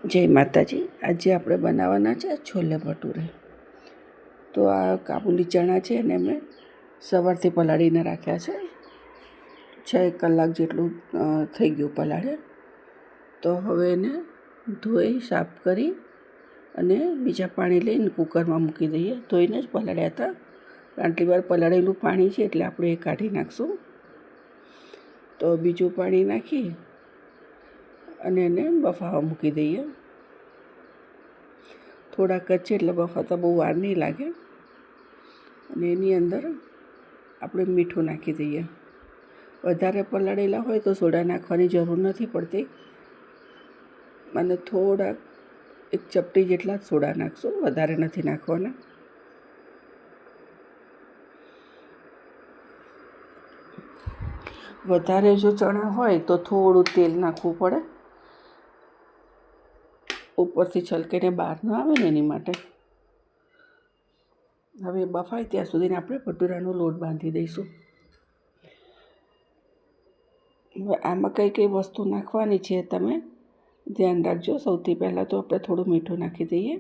જય માતાજી. આજે આપણે બનાવવાના છે છોલે ભટુરે. તો આ કાબુલી ચણા છે એને મેં સવારથી પલાળીને રાખ્યા છે. 6 કલાક જેટલું થઈ ગયું પલાળે. તો હવે એને ધોઈ સાફ કરી અને બીજા પાણી લઈને કુકરમાં મૂકી દઈએ. ધોઈને જ પલાળ્યા હતા. આટલી વાર પલાળેલું પાણી છે એટલે આપણે એ કાઢી નાખશું. તો બીજું પાણી નાખી અને એને બફાવા મૂકી દઈએ. થોડાક જ છે એટલે બફાતા બહુ વાર નહીં લાગે. અને એની અંદર આપણે મીઠું નાખી દઈએ. વધારે પલાળેલા હોય તો સોડા નાખવાની જરૂર નથી પડતી. અને થોડાક એક ચપટી જેટલા જ સોડા નાખશું, વધારે નથી નાખવાના. વધારે જો ચણા હોય તો થોડું તેલ નાખવું પડે, ઉપરથી છલકીને બહાર ન આવે ને એની માટે. હવે બફાય ત્યાં સુધીને આપણે ભટુરાનો લોટ બાંધી દઈશું. હવે આમાં કઈ કઈ વસ્તુ નાખવાની છે તમે ધ્યાન રાખજો. સૌથી પહેલાં તો આપણે થોડું મીઠું નાખી દઈએ,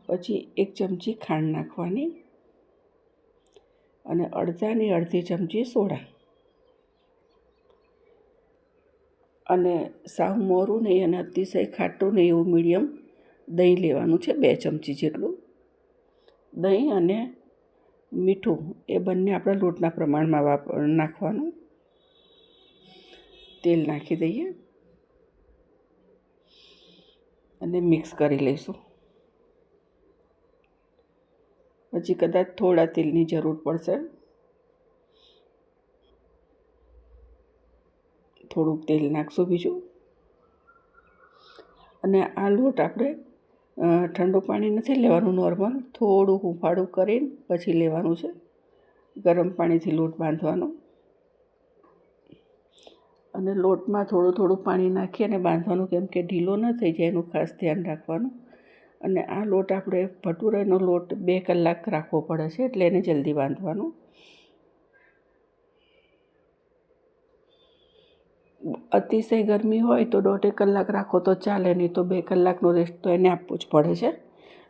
પછી 1 ચમચી ખાંડ નાખવાની અને અડધી ચમચી સોડા, અને સાવ મોરું નહીં અને અતિશય ખાટું નહીં એવું મીડિયમ દહીં લેવાનું છે. 2 ચમચી જેટલું દહીં અને મીઠું એ બંને આપણા લોટના પ્રમાણમાં નાખવાનું. તેલ નાખી દઈએ અને મિક્સ કરી લઈશું. પછી કદાચ થોડા તેલની જરૂર પડશે. થોડુંક તેલ નાખશું બીજું. અને આ લોટ આપણે ઠંડુ પાણી નથી લેવાનું, નોર્મલ થોડું હુંફાળું કરીને પછી લેવાનું છે. ગરમ પાણીથી લોટ બાંધવાનો. અને લોટમાં થોડું પાણી નાખી અને બાંધવાનું, કેમ કે ઢીલો ન થઈ જાય એનું ખાસ ધ્યાન રાખવાનું. અને આ લોટ આપણે ભટુરાનો લોટ 2 કલાક રાખવો પડે છે, એટલે એને જલ્દી બાંધવાનું. અતિશય ગરમી હોય તો 1.5 કલાક રાખો તો ચાલે, નહીં તો 2 કલાકનો રેસ્ટ તો એને આપવું જ પડે છે.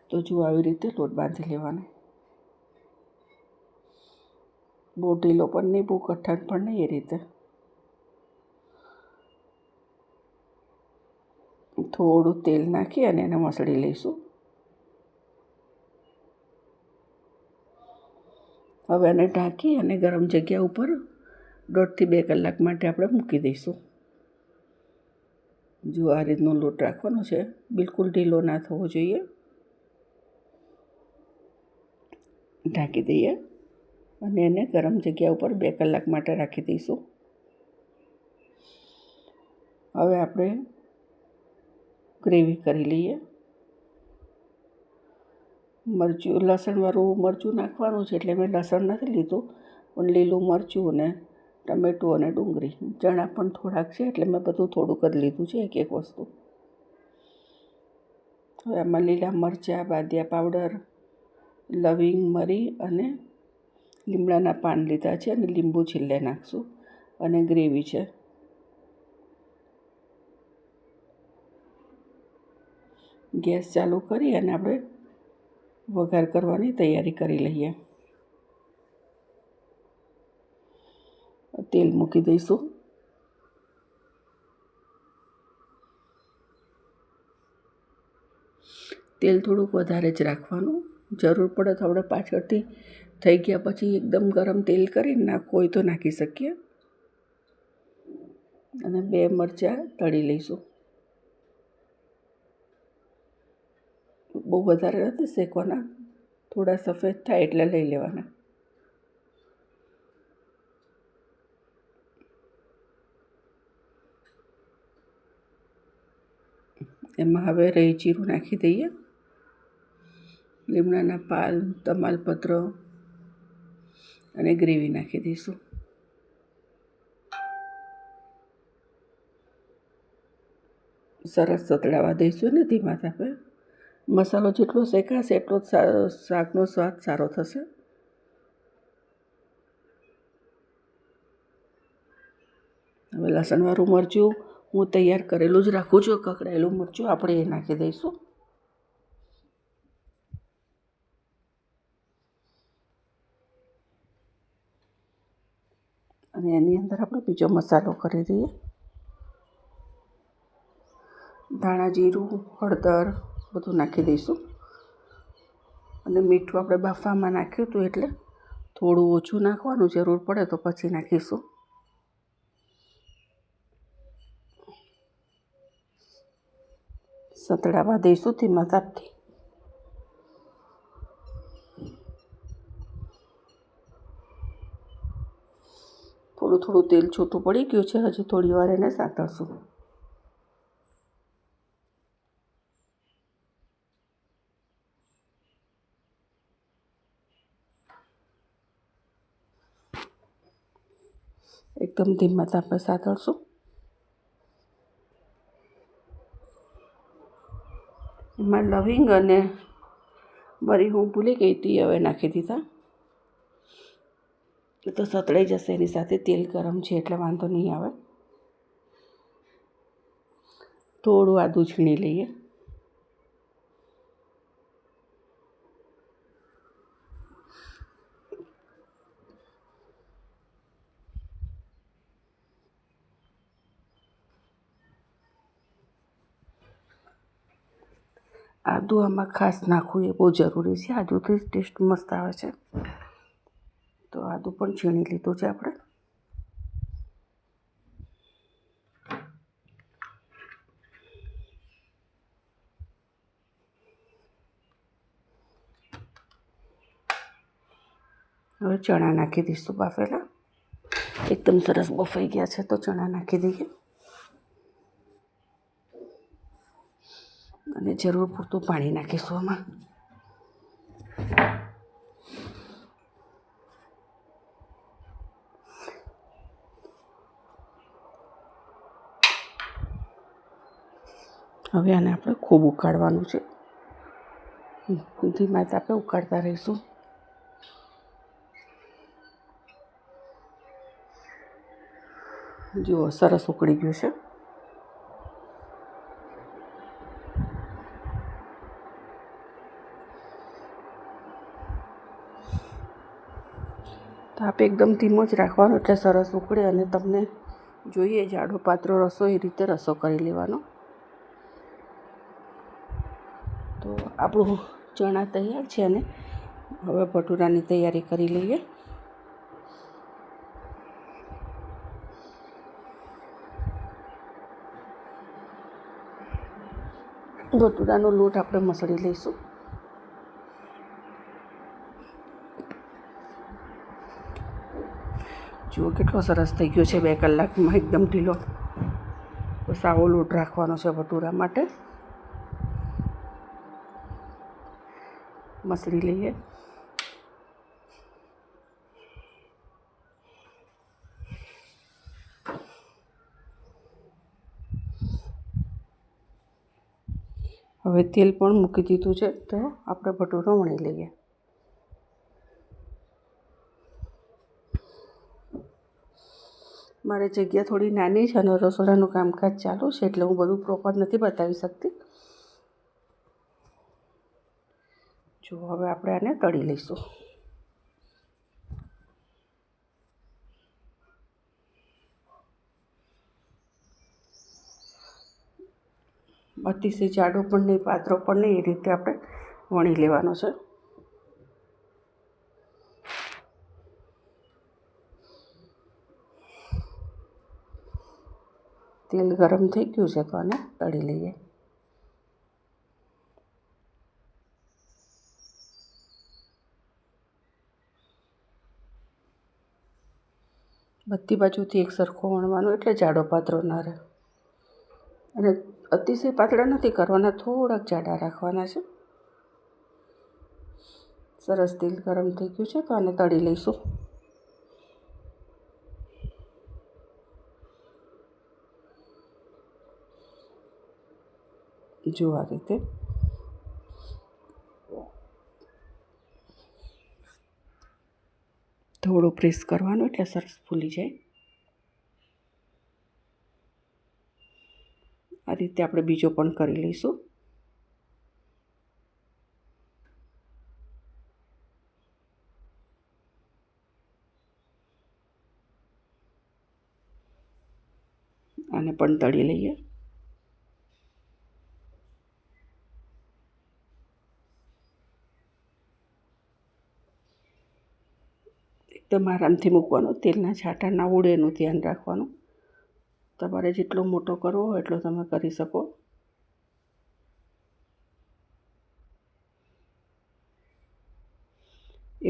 તો જો આવી રીતે લોટ બાંધી લેવાનો. બહુ ઢીલો પણ નહીં, બહુ કઠણ પણ નહીં, એ રીતે. થોડું તેલ નાખી અને એને મસળી લઈશું. હવે એને ઢાંકી અને ગરમ જગ્યા ઉપર 1.5 થી 2 કલાક માટે આપણે મૂકી દઈશું. જો આ રીતનો લોટ રાખવાનો છે, બિલકુલ ઢીલો ના થવો જોઈએ. ઢાંકી દઈએ અને એને ગરમ જગ્યા ઉપર 2 કલાક માટે રાખી દઈશું. હવે આપણે ગ્રેવી કરી લઈએ. લસણવાળું મરચું નાખવાનું છે, એટલે મેં લસણ નથી લીધું, પણ લીલું મરચું અને ટમેટું અને ડુંગળી. ચણા પણ થોડાક છે, એટલે મેં બધું થોડુંક જ લીધું છે, એક વસ્તુ. હવે આમાં લીલા મરચાં, બાદિયા પાવડર, લવિંગ, મરી અને લીમડાના પાન લીધા છે, અને લીંબુ છેલ્લે નાખશું. અને ગ્રેવી છે. ગેસ ચાલુ કરી અને આપણે વઘાર કરવાની તૈયારી કરી લઈએ. તેલ મૂકી દઈશું. તેલ થોડુંક વધારે જ રાખવાનું. જરૂર પડે તો આપણે પાછળથી થઈ ગયા પછી એકદમ ગરમ તેલ કરીને નાખવું હોય તો નાખી શકીએ. અને 2 મરચાં તળી લઈશું. બહુ વધારે નથી શેકવાના, થોડા સફેદ થાય એટલે લઈ લેવાના. એમાં હવે રહી જીરું નાખી દઈએ, લીમડાના પાન, તમાલપત્ર અને ગ્રેવી નાખી દઈશું. સરસ સતળાવા દઈશું ને ધીમા તાપે. મસાલો જેટલો શેકાશે એટલો જ શાકનો સ્વાદ સારો થશે. હવે લસણવાળું મરચું હું તૈયાર કરેલું જ રાખું છું. કકડાયેલું મરચું આપણે એ નાખી દઈશું. અને એની અંદર આપણે બીજો મસાલો કરી દઈએ. ધાણા જીરું, હળદર બધું નાખી દઈશું. અને મીઠું આપણે બાફવામાં નાખ્યું હતું એટલે થોડું ઓછું નાખવાનું, જરૂર પડે તો પછી નાખીશું. સતળાવા દઈશું ધીમા તાપથી. થોડું થોડું તેલ છૂટું પડી ગયું છે. હજી થોડી વાર એને સાતળશું. એકદમ ધીમા તાપે સાતળશું. એમાં લવિંગ અને મરી હું ભૂલી ગઈ હતી, હવે નાખી દીધા. એ તો સતળાઈ જશે. એની સાથે તેલ ગરમ છે એટલે વાંધો નહીં આવે. થોડું આદું છીણી લઈએ. આદું આમાં ખાસ નાખવું એ બહુ જરૂરી છે. આદુથી ટેસ્ટ મસ્ત આવે છે. તો આદું પણ છીણી લીધું છે આપણે. હવે ચણા નાખી દઈશું બાફેલા. એકદમ સરસ બફાઈ ગયા છે તો ચણા નાખી દઈએ. અને જરૂર પૂરતું પાણી નાખીશું આમાં. હવે આને આપણે ખૂબ ઉકાળવાનું છે. ધીમા તાપે ઉકાળતા રહીશું. જુઓ સરસ ઉકળી ગયું છે. તાપ એકદમ ધીમો જ રાખવાનો એટલે સરસ ઉકળે. અને તમને જોઈએ જાડો પાતળો રસો એ રીતે રસો કરી લેવાનો. તો આપણું ચણા તૈયાર છે. અને હવે ભટુરાની તૈયારી કરી લઈએ. ભટુરાનો લોટ આપણે મસળી લઈશું. જુઓ કેટલો સરસ થઈ ગયો છે. 2 કલાકમાં એકદમ ઢીલો. બસ આવો લોટ રાખવાનો છે ભટુરા માટે. મસળી લઈએ. હવે તેલ પણ મૂકી દીધું છે તો આપણે ભટુરો વણી લઈએ. મારી જગ્યા થોડી નાની છે અને રસોડાનું કામકાજ ચાલુ છે એટલે હું બધું પ્રોપર નથી બતાવી શકતી. જો હવે આપણે આને તળી લઈશું. અતિશય જાડો પણ નહીં, પાતળો પણ નહીં, એ રીતે આપણે વણી લેવાનો છે. તેલ ગરમ થઈ ગયું છે તો આને તળી લઈએ. બધી બાજુથી એક સરખો વણવાનો એટલે જાડો પાતળો ન રહે. અને અતિશય પાતળા નથી કરવાના, થોડાક જાડા રાખવાના છે. સરસ તેલ ગરમ થઈ ગયું છે તો આને તળી લઈશું. જો આ રીતે થોડું પ્રેસ કરવાનું એટલે સરસ ફૂલી જાય. રીતે આપણે બીજો પણ કરી લઈશું. આને પણ તળી લઈએ. એકદમ આરામથી મૂકવાનું, તેલના છાંટા ના ઉડે એનું ધ્યાન રાખવાનું. તમારે જેટલો મોટો કરવો હોય એટલો તમે કરી શકો.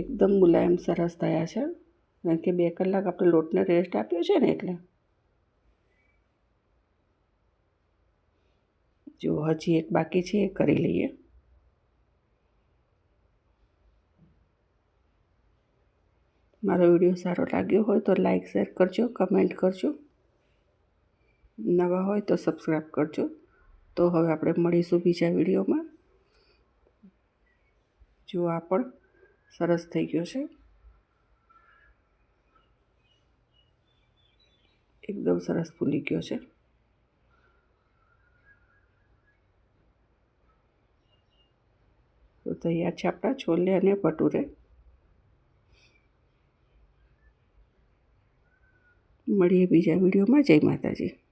એકદમ મુલાયમ સરસ થયા છે, કારણ કે 2 કલાક આપણે લોટને રેસ્ટ આપ્યો છે ને એટલે. જો હજી એક બાકી છે, એ કરી લઈએ. મારો વિડીયો સારો લાગ્યો હોય તો લાઈક શેર કરજો, કમેન્ટ કરજો. નવા હોય તો સબસ્ક્રાઈબ કરજો. તો હવે આપણે મળીશું બીજા વિડીયોમાં. જો આ પણ સરસ થઈ ગયો છે, એકદમ સરસ ફૂલી ગયો છે. તો તૈયાર છે આપણા છોલે અને ભટુરે. મળીએ બીજા વિડીયોમાં. જય માતાજી.